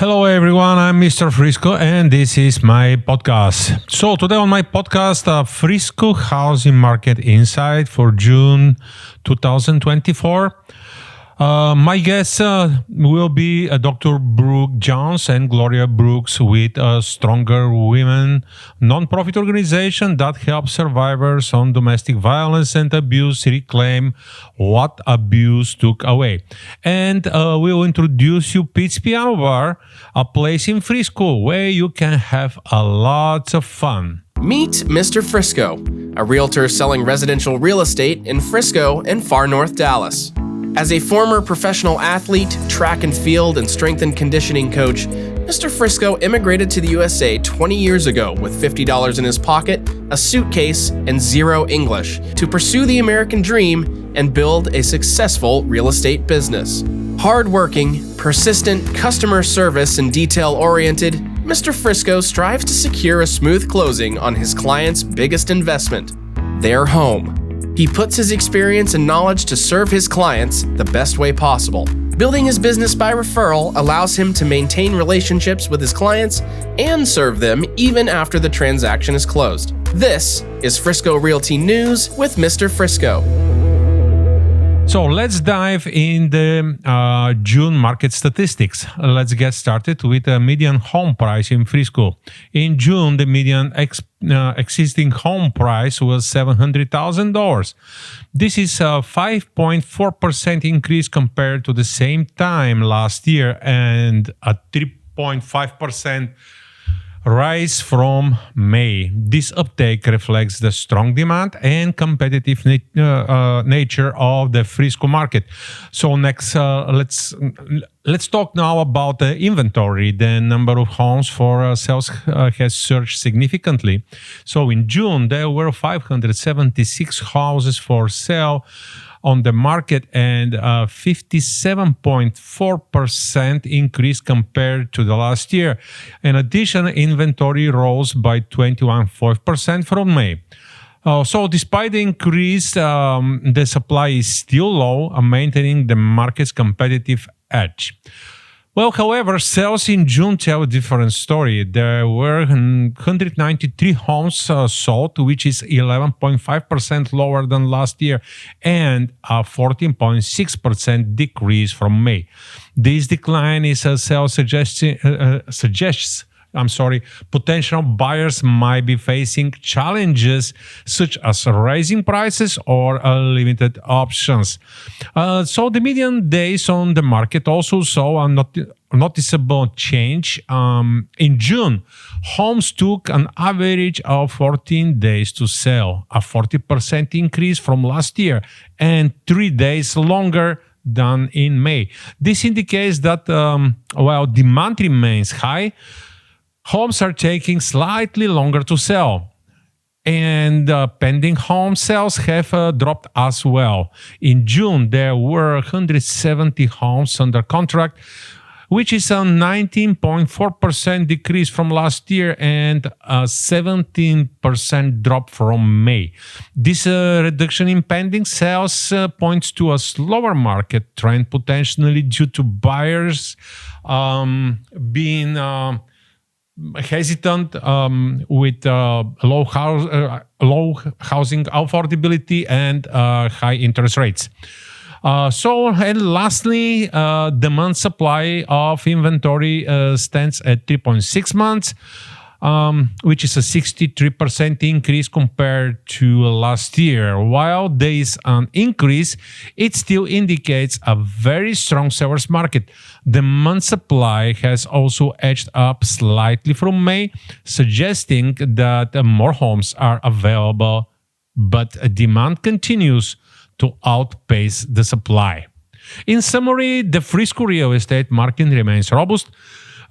Hello everyone, I'm MisterFrisco and this is my podcast. So today on my podcast, Frisco Housing Market Insight for June 2024. My guests will be Dr. Brooke Jones and Gloria Brooks with Stronger Women, non-profit organization that helps survivors on domestic violence and abuse reclaim what abuse took away. And we'll introduce you Pete's Piano Bar, a place in Frisco where you can have a lot of fun. Meet Mr. Frisco, a realtor selling residential real estate in Frisco and far North Dallas. As a former professional athlete, track and field, and strength and conditioning coach, Mr. Frisco immigrated to the USA 20 years ago with $50 in his pocket, a suitcase, and zero English to pursue the American dream and build a successful real estate business. Hardworking, persistent, customer service, and detail-oriented, Mr. Frisco strives to secure a smooth closing on his client's biggest investment, their home. He puts his experience and knowledge to serve his clients the best way possible. Building his business by referral allows him to maintain relationships with his clients and serve them even after the transaction is closed. This is Frisco Realty News with Mr. Frisco. So let's dive in the June market statistics. Let's get started with the median home price in Frisco. In June, the median existing home price was $700,000. This is a 5.4% increase compared to the same time last year and a 3.5% rise from May. This uptake reflects the strong demand and competitive nature of the Frisco market. So next, let's talk now about the inventory. The number of homes for sales has surged significantly. So in June, there were 576 houses for sale on the market and a 57.4% increase compared to the last year. In addition, inventory rose by 21.5% from May. So despite the increase, the supply is still low, maintaining the market's competitive edge. Well, however, sales in June tell a different story. There were 193 homes sold, which is 11.5% lower than last year and a 14.6% decrease from May. This decline is a sales suggests potential buyers might be facing challenges such as rising prices or limited options. So the median days on the market also saw a noticeable change. In June, homes took an average of 14 days to sell, a 40% increase from last year, and 3 days longer than in May. This indicates that while demand remains high, homes are taking slightly longer to sell, and pending home sales have dropped as well. In June, there were 170 homes under contract, which is a 19.4% decrease from last year and a 17% drop from May. This reduction in pending sales points to a slower market trend, potentially due to buyers being hesitant with low housing affordability and high interest rates. And lastly, demand supply of inventory stands at 3.6 months, which is a 63% increase compared to last year. While there is an increase, it still indicates a very strong sellers market. Demand supply has also edged up slightly from May, suggesting that more homes are available, but demand continues to outpace the supply. In summary, the Frisco real estate market remains robust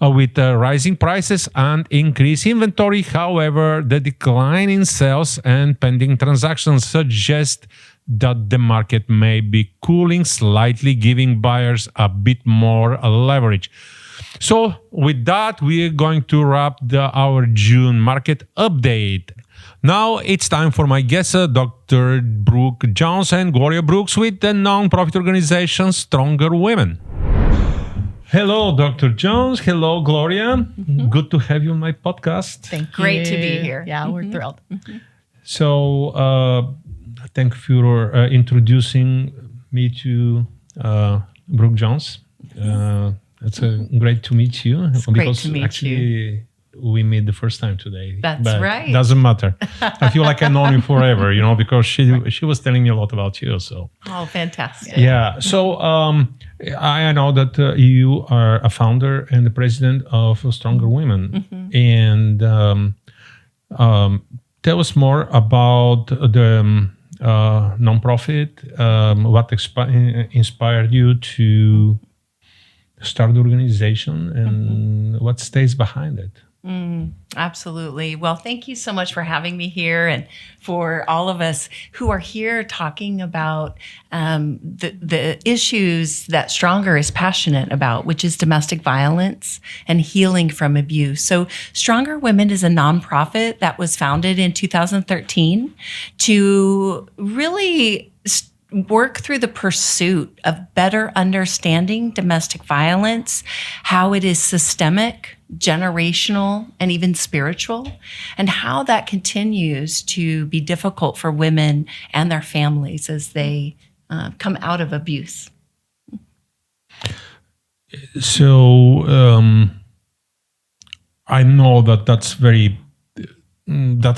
with rising prices and increased inventory. However, the decline in sales and pending transactions suggest that the market may be cooling slightly, giving buyers a bit more leverage. So with that, we are going to wrap our June market update. Now it's time for my guests, Dr. Brooke Jones and Gloria Brooks with the non-profit organization Stronger Women. Hello, Dr. Jones. Hello, Gloria. Good to have you on my podcast. Thank Great you. to be here. Yeah, we're thrilled. So, thank you for introducing me to Brooke Jones. It's great to meet you. It's great to meet actually, we met the first time today. That's but right. Doesn't matter. I feel like I know you forever, because she was telling me a lot about you. So Oh, fantastic. yeah. So I know that you are a founder and the president of Stronger Women, and tell us more about the nonprofit. What inspired you to start the organization, and what stays behind it? Absolutely. Well, thank you so much for having me here, and for all of us who are here talking about the issues that Stronger is passionate about, which is domestic violence and healing from abuse. So Stronger Women is a nonprofit that was founded in 2013 to really work through the pursuit of better understanding domestic violence, how it is systemic, generational, and even spiritual, and how that continues to be difficult for women and their families as they come out of abuse. So I know that that's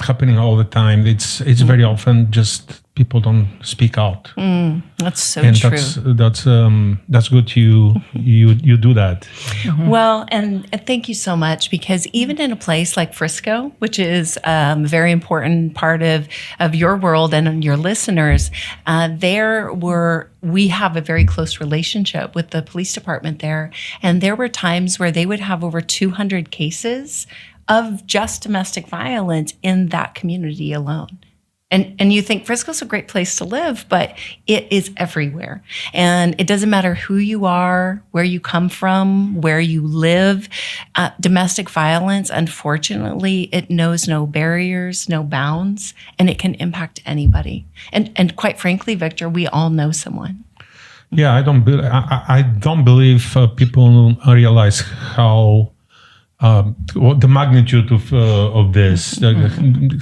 happening all the time. It's very often just people don't speak out. That's so And true. that's good. You do that. Well, and thank you so much, because even in a place like Frisco, which is a very important part of your world and your listeners, we have a very close relationship with the police department there. And there were times where they would have over 200 cases of just domestic violence in that community alone. And you think Frisco's a great place to live, but it is everywhere. And it doesn't matter who you are, where you come from, where you live. Domestic violence, unfortunately, it knows no barriers, no bounds, and it can impact anybody. And quite frankly, Victor, we all know someone. Yeah, I don't believe people realize how the magnitude of this,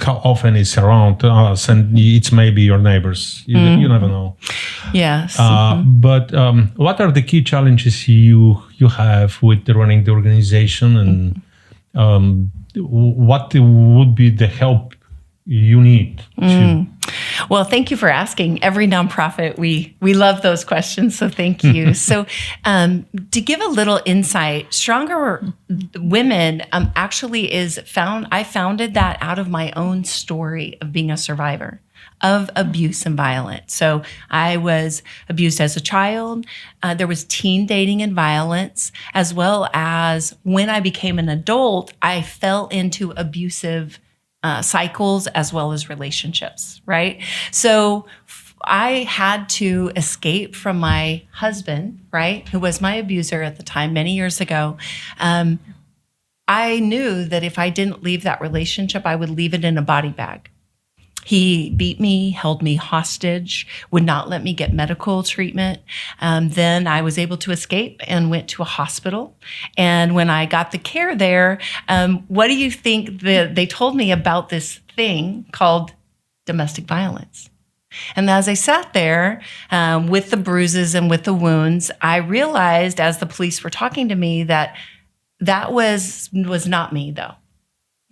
how often it's around us, and it's maybe your neighbors. You never know. Yes. But what are the key challenges you have with running the organization, and what would be the help you need to? Well, thank you for asking. Every nonprofit, we love those questions, so thank you. So to give a little insight, Stronger Women actually I founded that out of my own story of being a survivor of abuse and violence. So I was abused as a child. There was teen dating and violence, as well as when I became an adult, I fell into abusive cycles as well as relationships, right? So I had to escape from my husband, right, who was my abuser at the time, many years ago. I knew that if I didn't leave that relationship, I would leave it in a body bag. He beat me, held me hostage, would not let me get medical treatment. Then I was able to escape and went to a hospital. And when I got the care there, what do you think they told me about this thing called domestic violence? And as I sat there with the bruises and with the wounds, I realized as the police were talking to me that was not me, though.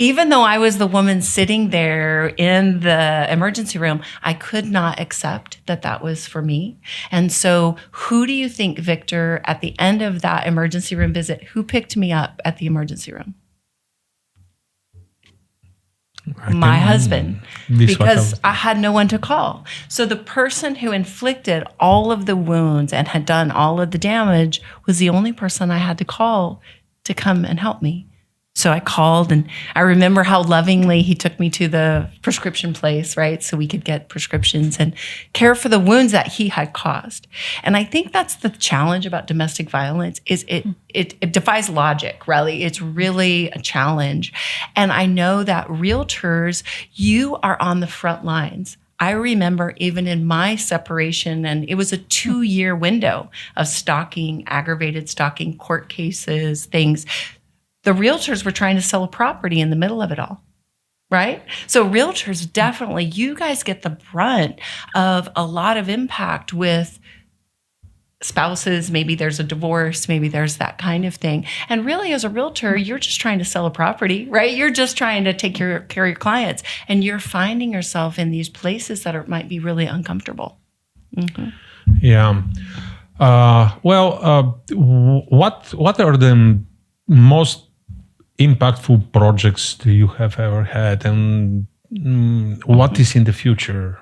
Even though I was the woman sitting there in the emergency room, I could not accept that was for me. And so who do you think, Victor, at the end of that emergency room visit, who picked me up at the emergency room? My husband, because I had no one to call. So the person who inflicted all of the wounds and had done all of the damage was the only person I had to call to come and help me. So I called, and I remember how lovingly he took me to the prescription place, right? So we could get prescriptions and care for the wounds that he had caused. And I think that's the challenge about domestic violence is it defies logic, really. It's really a challenge. And I know that realtors, you are on the front lines I remember even in my separation, and it was a 2-year window of stalking, aggravated stalking, court cases, things. The realtors were trying to sell a property in the middle of it all, right? So realtors, definitely, you guys get the brunt of a lot of impact with spouses. Maybe there's a divorce, maybe there's that kind of thing. And really, as a realtor, you're just trying to sell a property, right? You're just trying to take care of your clients, and you're finding yourself in these places that might be really uncomfortable. Mm-hmm. Yeah. What are the most impactful projects that you have ever had, and what is in the future?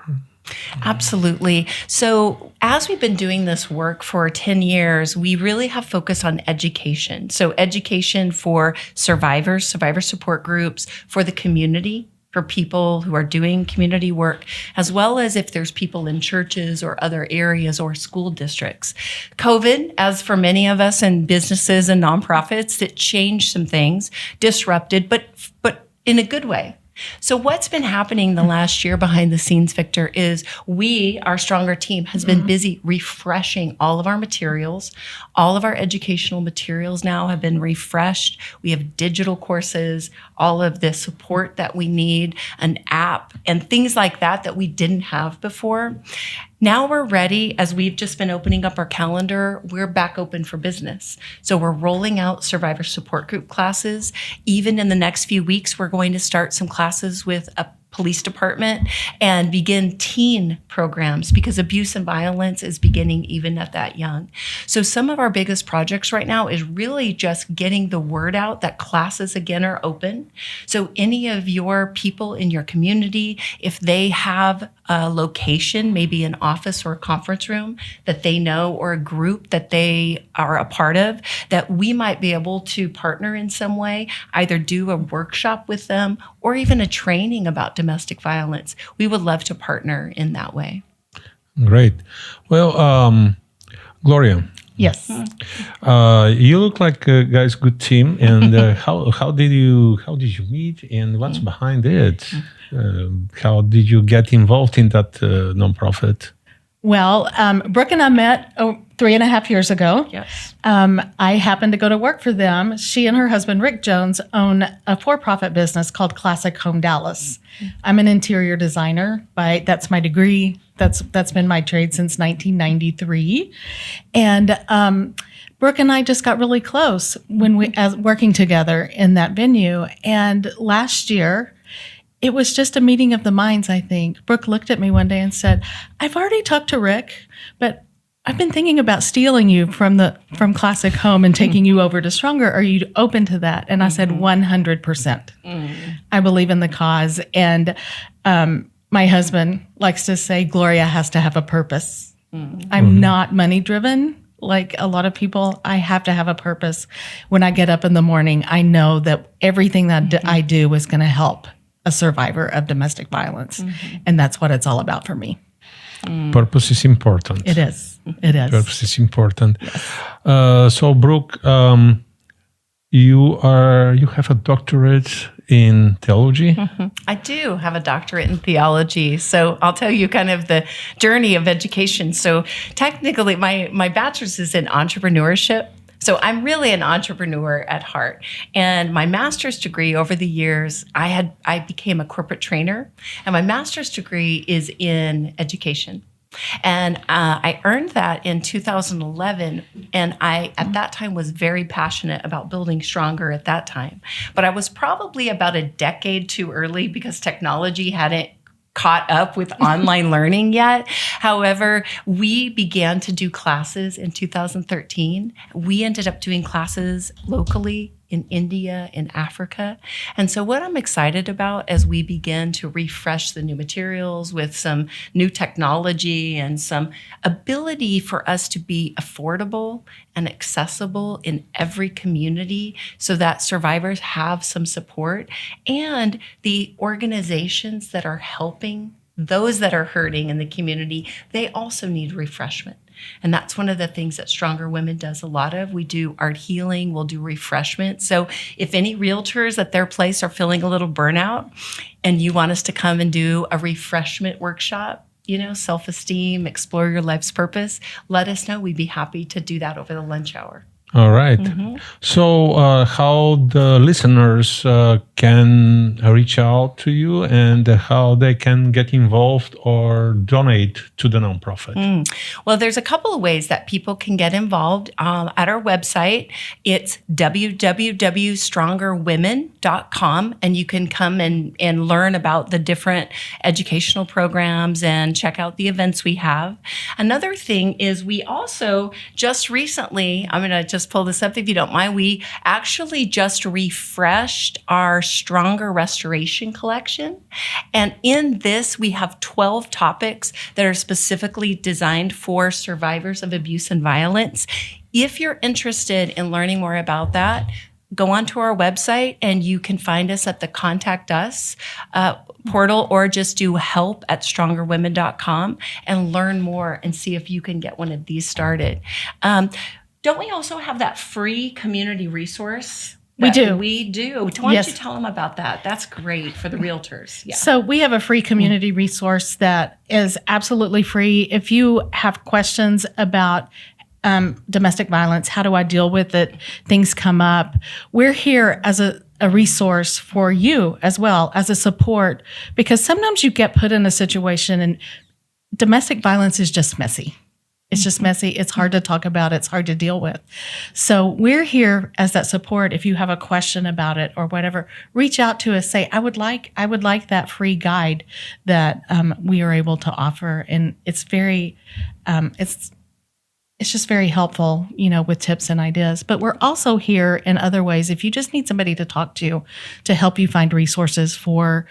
Absolutely. So as we've been doing this work for 10 years, we really have focused on education. So education for survivors, survivor support groups, for the community, for people who are doing community work, as well as if there's people in churches or other areas or school districts. COVID, as for many of us in businesses and nonprofits, it changed some things, disrupted, but in a good way. So what's been happening the last year behind the scenes, Viktor, is our Stronger team has been busy refreshing all of our materials. All of our educational materials now have been refreshed. We have digital courses, all of the support that we need, an app, and things like that we didn't have before. Now we're ready, as we've just been opening up our calendar, we're back open for business. So we're rolling out survivor support group classes. Even in the next few weeks, we're going to start some classes with a police department and begin teen programs, because abuse and violence is beginning even at that young. So some of our biggest projects right now is really just getting the word out that classes again are open. So any of your people in your community, if they have a location, maybe an office or a conference room that they know, or a group that they are a part of, that we might be able to partner in some way, either do a workshop with them or even a training about domestic violence. We would love to partner in that way. Great. Well, Gloria. Yes. You look like a guys good team. And how did you meet, and what's behind it? How did you get involved in that nonprofit? Well, Brooke and I met 3.5 years ago. Yes. I happened to go to work for them. She and her husband, Rick Jones, own a for-profit business called Frisco and North Dallas. I'm an interior designer. That's my degree. That's been my trade since 1993. And Brooke and I just got really close when working together in that venue. And last year, it was just a meeting of the minds, I think. Brooke looked at me one day and said, "I've already talked to Rick, but I've been thinking about stealing you from Classic Home and taking you over to Stronger. Are you open to that?" And I said, 100%. I believe in the cause. And my husband likes to say, Gloria has to have a purpose. I'm not money driven. Like a lot of people, I have to have a purpose. When I get up in the morning, I know that everything that I do is going to help a survivor of domestic violence. And that's what it's all about for me. Purpose is important. It is. It is. Purpose is important. Yes. So, Brooke, you have a doctorate in theology. I do have a doctorate in theology. So I'll tell you kind of the journey of education. So technically, my bachelor's is in entrepreneurship. So I'm really an entrepreneur at heart. And my master's degree over the years, I became a corporate trainer, and my master's degree is in education. And I earned that in 2011. And I, at that time, was very passionate about building Stronger at that time. But I was probably about a decade too early, because technology hadn't caught up with online learning yet. However, we began to do classes in 2013. We ended up doing classes locally in India, in Africa. And so what I'm excited about as we begin to refresh the new materials with some new technology and some ability for us to be affordable and accessible in every community, so that survivors have some support, and the organizations that are helping those that are hurting in the community, they also need refreshment. And that's one of the things that Stronger Women does a lot of. We do art healing, we'll do refreshment. So if any realtors at their place are feeling a little burnout and you want us to come and do a refreshment workshop, self-esteem, explore your life's purpose, let us know. We'd be happy to do that over the lunch hour. All right. So how the listeners can reach out to you and how they can get involved or donate to the nonprofit? Well, there's a couple of ways that people can get involved. At our website, it's www.strongerwomen.com, and you can come and learn about the different educational programs and check out the events we have. Another thing is we also just recently, I'm going to just pull this up if you don't mind, we actually just refreshed our Stronger Restoration Collection. And in this, we have 12 topics that are specifically designed for survivors of abuse and violence. If you're interested in learning more about that, go onto our website and you can find us at the Contact Us portal, or just do help@strongerwomen.com and learn more and see if you can get one of these started. Don't we also have that free community resource? We do. We do. Why don't you tell them about that? That's great for the realtors. Yeah. So we have a free community resource that is absolutely free. If you have questions about domestic violence, how do I deal with it? Things come up. We're here as a resource for you as well, as a support, because sometimes you get put in a situation and domestic violence is just messy. It's just messy. It's hard to talk about. It's hard to deal with. So we're here as that support. If you have a question about it or whatever, reach out to us. Say, I would like that free guide that we are able to offer. And it's very, it's just very helpful, with tips and ideas. But we're also here in other ways. If you just need somebody to talk to help you find resources for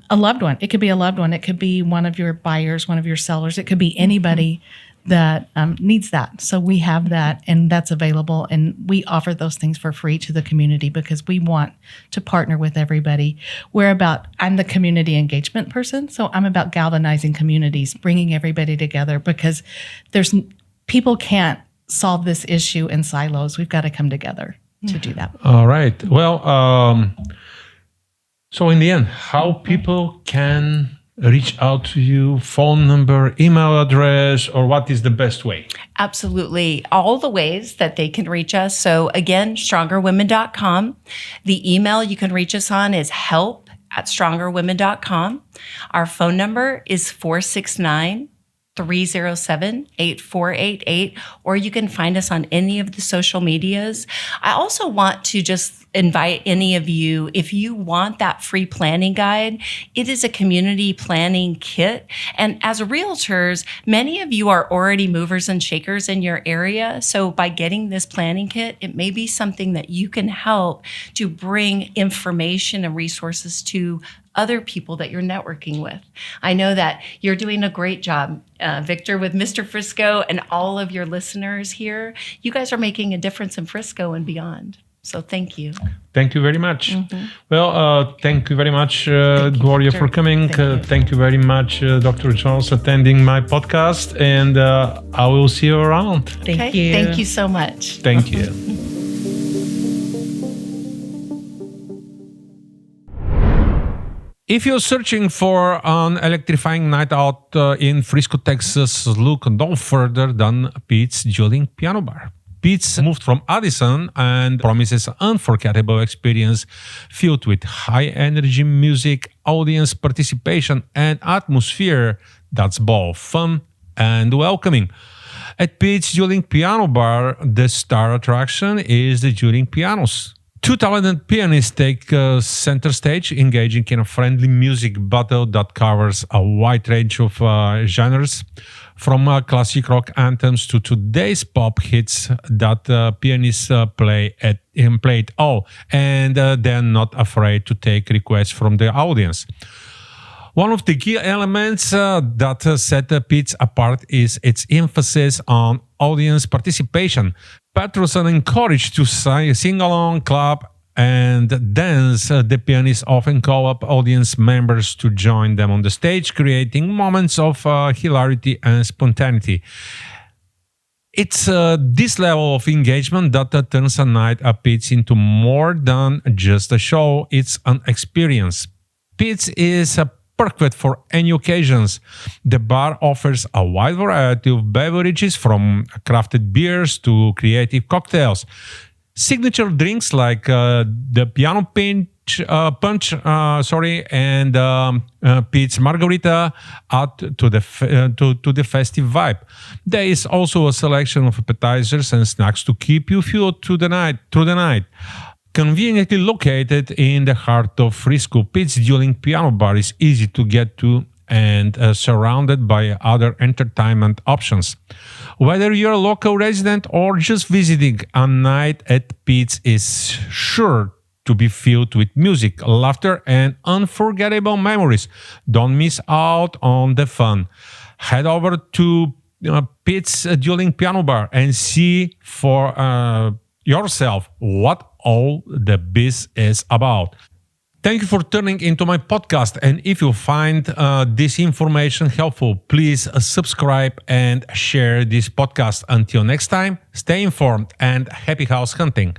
a loved one. It could be a loved one. It could be one of your buyers, one of your sellers. It could be anybody that needs that. So we have that, and that's available. And we offer those things for free to the community because we want to partner with everybody. I'm the community engagement person. So I'm about galvanizing communities, bringing everybody together, because people can't solve this issue in silos. We've got to come together to do that. All right. Well, so in the end, how people can reach out to you, phone number, email address, or what is the best way? Absolutely. All the ways that they can reach us. So again, strongerwomen.com. The email you can reach us on is help@strongerwomen.com. Our phone number is 469-307-8488, or you can find us on any of the social medias. I also want to just invite any of you, if you want that free planning guide, it is a community planning kit. And as realtors, many of you are already movers and shakers in your area. So by getting this planning kit, it may be something that you can help to bring information and resources to other people that you're networking with. I know that you're doing a great job, Viktor, with MisterFrisco and all of your listeners here. You guys are making a difference in Frisco and beyond. So thank you. Thank you very much. Well, thank you very much, Gloria, for coming. Thank you very much, Dr. Jones, attending my podcast. And I will see you around. Thank you. Thank you so much. Thank you. If you're searching for an electrifying night out in Frisco, Texas, look no further than Pete's Dueling Piano Bar. Pete's moved from Addison and promises an unforgettable experience filled with high-energy music, audience participation, and atmosphere that's both fun and welcoming. At Pete's Dueling Piano Bar, the star attraction is the dueling pianos. Two talented pianists take center stage, engaging in a friendly music battle that covers a wide range of genres, from classic rock anthems to today's pop hits that pianists played all, and they're not afraid to take requests from the audience. One of the key elements that set Pete's apart is its emphasis on audience participation. Patrons are encouraged to sing along, clap, and dance. The pianists often call up audience members to join them on the stage, creating moments of hilarity and spontaneity. It's this level of engagement that turns a night at Pete's into more than just a show. It's an experience. Pete's is perfect for any occasions. The bar offers a wide variety of beverages, from crafted beers to creative cocktails. Signature drinks like the piano punch, and Pete's margarita add to the festive vibe. There is also a selection of appetizers and snacks to keep you fueled through the night. Conveniently located in the heart of Frisco, Pete's Dueling Piano Bar is easy to get to and surrounded by other entertainment options. Whether you're a local resident or just visiting, a night at Pete's is sure to be filled with music, laughter, and unforgettable memories. Don't miss out on the fun. Head over to Pete's Dueling Piano Bar and see for yourself what all the biz is about. Thank you for tuning into my podcast. And if you find this information helpful, please subscribe and share this podcast. Until next time, stay informed and happy house hunting.